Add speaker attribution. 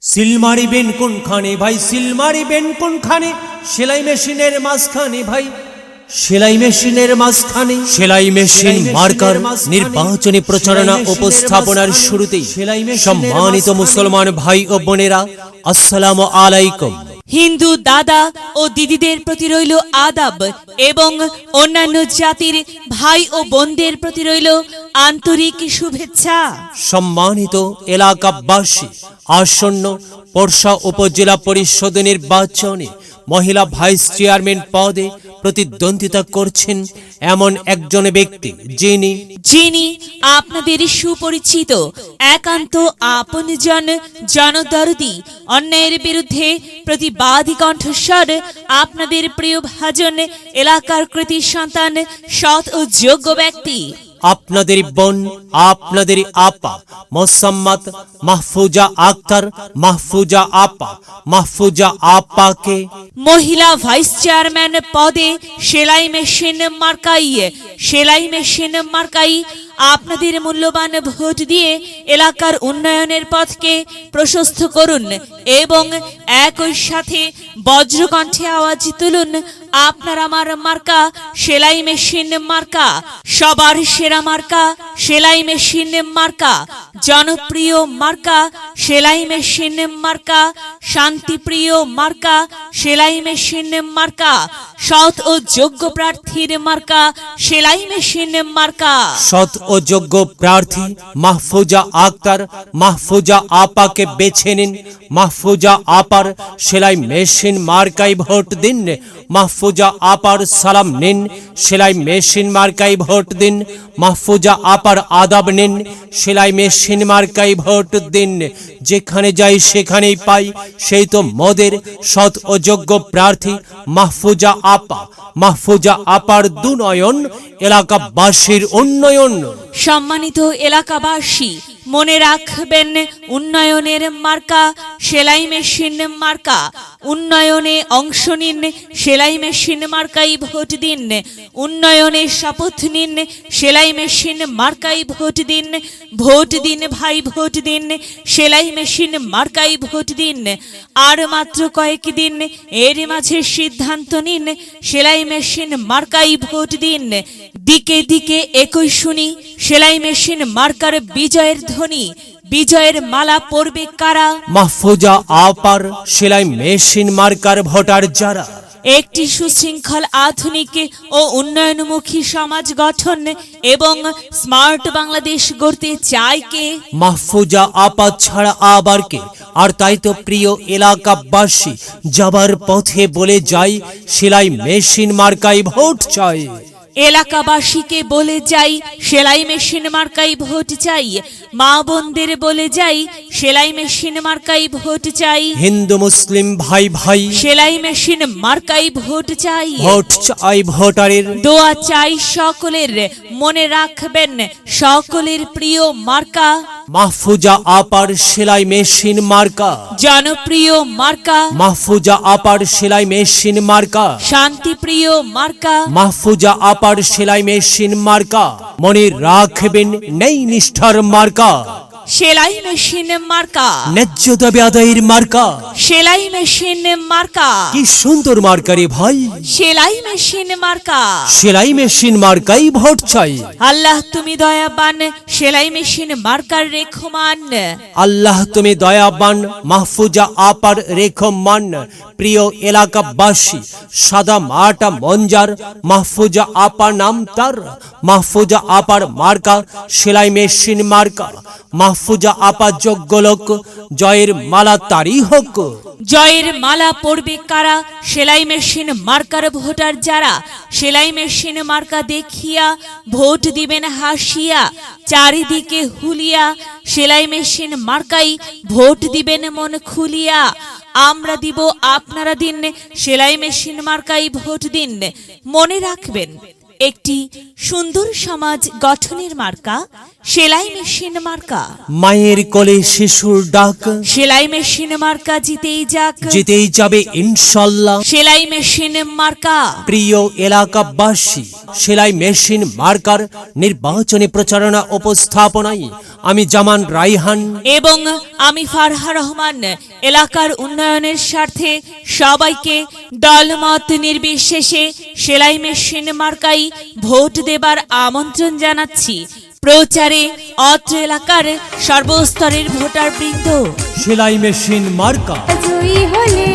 Speaker 1: Seal মারিবেন কোনখানে ভাই, seal মারিবেন কোনখানে? সেলাই মেশিনের মাঝখানে ভাই, সেলাই মেশিনের মাঝখানে। সেলাই মেশিন মার্কার নির্বাচনী প্রচারণা উপস্থাপনার শুরুতেই সম্মানিত মুসলমান ভাই ও বোনেরা, আসসালামু আলাইকুম।
Speaker 2: হিন্দু দাদা ও দিদিদের প্রতি রইল আদাব এবং অন্যান্য জাতির ভাই ও বোনদের প্রতি রইল আন্তরিক শুভেচ্ছা।
Speaker 1: সম্মানিত এলাকাবাসী, আসন্ন পরশা উপজেলা পরিষদ নির্বাচনে মহিলা ভাইস চেয়ারম্যান পদে প্রতিদ্বন্দ্বিতা করছেন এমন একজন ব্যক্তি যিনি
Speaker 2: আপনাদের সুপরিচিত, একান্ত আপনজন, জনদরদি, অন্যায়ের বিরুদ্ধে প্রতিবাদী কণ্ঠস্বর, আপনাদের প্রিয় ভাজন, এলাকার কৃতি সন্তান, সৎ ও যোগ্য ব্যক্তি,
Speaker 1: আপনাদের বোন, আপনাদের আপা মোসাম্মদ মাহফুজা আক্তার, মাহফুজা আপা, মাহফুজা আপাকে
Speaker 2: মহিলা ভাইস চেয়ারম্যান পদে সেলাই মেশিন মার্কাই আপনাদের মূল্যবান ভোট দিয়ে এলাকার উন্নয়নের পথকে প্রশস্ত করুন এবং একই সাথে বজ্রকণ্ঠে আওয়াজ তুলুন, আপনার আমার মার্কা সেলাই মেশিন মার্কা, সবার সেরা মার্কা সেলাই মেশিন মার্কা, জনপ্রিয় মার্কা সেলাই মেশিন মার্কা, শান্তিপ্রিয় মার্কা সেলাই মেশিন মার্কা, সৎ ও যোগ্য প্রার্থীর মার্কা সেলাই মেশিন মার্কা।
Speaker 1: সৎ ও যোগ্য প্রার্থী মাহফুজা আক্তার, মাহফুজা আপাকে বেছে নিন। মাহফুজা আপার সেলাই মেশিন মার্কায় ভোট দিন। মাহফুজা আপার সালাম নিন, সেলাই মেশিন মার্কায় ভোট দিন। মাহফুজা আপার আদাব নিন, সেলাই মেশিন মার্কায় ভোট দিন। যেখানে যাই সেখানেই পাই সেই তো মোদের সৎ ও যোগ্য প্রার্থী মাহফুজা আপা। মাহফুজা আপার দুনয়ন, এলাকাবাসীর উন্নয়ন।
Speaker 2: সম্মানিত এলাকাবাসী, মনে রাখবেন, উন্নয়নের মার্কা সেলাই মেশিন মার্কা। উন্নয়নে অংশ নিন, সেলাই মেশিন মার্কাই ভোট দিন। উন্নয়নে শপথ নিন, সেলাই মেশিন মার্কাই ভোট দিন। ভোট দিন ভাই, ভোট দিন, সেলাই মেশিন মার্কাই ভোট দিন। আর মাত্র কয়েকদিন, এর মাঝে সিদ্ধান্ত নিন, সেলাই মেশিন মার্কাই ভোট দিন। দিকে দিকে একই শুনি, সেলাই মেশিন মার্কার বিজয়ের ধ্বনি। বিজয়ের মালা পরবে কারা?
Speaker 1: মাহফুজা আপার সেলাই মেশিন মার্কার ভোটার যারা।
Speaker 2: একটি সুশৃঙ্খল, আধুনিক ও উন্নয়নমুখী সমাজ গঠন এবং স্মার্ট বাংলাদেশ গড়তে চায় কে?
Speaker 1: মাহফুজা আপা ছাড়া আবার কে? আর তাই তো প্রিয় এলাকাবাসী, যাবার পথে বলে যাই, সেলাই মেশিন মার্কায় ভোট চাই।
Speaker 2: এলাকাবাসীকে বলে যাই, সেলাই মেশিন মার্কাই ভোট চাই। মা বোনদের বলে যাই, সেলাই মেশিন মার্কাই ভোট চাই।
Speaker 1: হিন্দু মুসলিম ভাই ভাই,
Speaker 2: সেলাই মেশিন মার্কাই ভোট চাই।
Speaker 1: ভোট চাই ভোটারের,
Speaker 2: দোয়া চাই সকলের। মনে রাখবেন, সকলের প্রিয় মার্কা
Speaker 1: মাহফুজা আপার সেলাই মেশিন মার্কা।
Speaker 2: জনপ্রিয় মার্কা
Speaker 1: মাহফুজা আপার সেলাই মেশিন মার্কা।
Speaker 2: শান্তিপ্রিয় মার্কা
Speaker 1: মাহফুজা আপার সেলাই মেশিন মার্কা। মনে রাখবেন, নেই নিষ্ঠার মার্কা
Speaker 2: সেলাই মেশিন মার্কা।
Speaker 1: ন্যায্য দাবি আদায়ের মার্কা
Speaker 2: সেলাই মেশিন মার্কা।
Speaker 1: কি সুন্দর মার্কা রে ভাই,
Speaker 2: সেলাই মেশিন মার্কা।
Speaker 1: সেলাই মেশিন মার্কাই ভোট চাই।
Speaker 2: আল্লাহ তুমি দয়াবান, সেলাই মেশিন মার্কার রেখমান।
Speaker 1: আল্লাহ তুমি দয়াবান, মাহফুজা আপার রেখমান। প্রিয় এলাকাবাসী, সাদা মাটা মঞ্জার, মাহফুজা আপা নাম তার। মাহফুজা আপার মার্কা সেলাই মেশিন মার্কা। মাহফুজা আপা যোগ্য লোক, জয়ের মালা তারই হোক।
Speaker 2: জয়ের মালা পড়বে কারা? সেলাই মেশিন মার্কার ভোটার যারা। সেলাই মেশিন মার্কা দেখিয়া ভোট দিবেন হাসিয়া, চারিদিকে হুলিয়া। সেলাই মেশিন মার্কাই ভোট দিবেন মন খুলিয়া। আমরা দিব, আপনারা দিন, সেলাই মেশিন মার্কাই ভোট দিন। মনে রাখবেন, একটি সুন্দর সমাজ গঠনের মার্কা সেলাই মেশিন মার্কা।
Speaker 1: মায়ের কোলে শিশুর ডাক,
Speaker 2: সেলাই মেশিন মার্কা জিতেই যাক,
Speaker 1: জিতেই যাবে ইনশাল্লাহ।
Speaker 2: সেলাই মেশিন মার্কা।
Speaker 1: প্রিয় এলাকাবাসী, সেলাই মেশিন মার্কার নির্বাচনী প্রচারণা উপস্থাপনায় আমি জামান রাইহান
Speaker 2: এবং আমি ফারহা রহমান এলাকার উন্নয়নের স্বার্থে সবাইকে দলমত নির্বিশেষে সেলাই মেশিন মার্কাই ভোট দেবার আমন্ত্রণ জানাচ্ছি। প্রচারে অত্র এলাকার সর্বস্তরের ভোটারবৃন্দ।
Speaker 1: সেলাই মেশিন মার্কা
Speaker 3: জয়ী হলে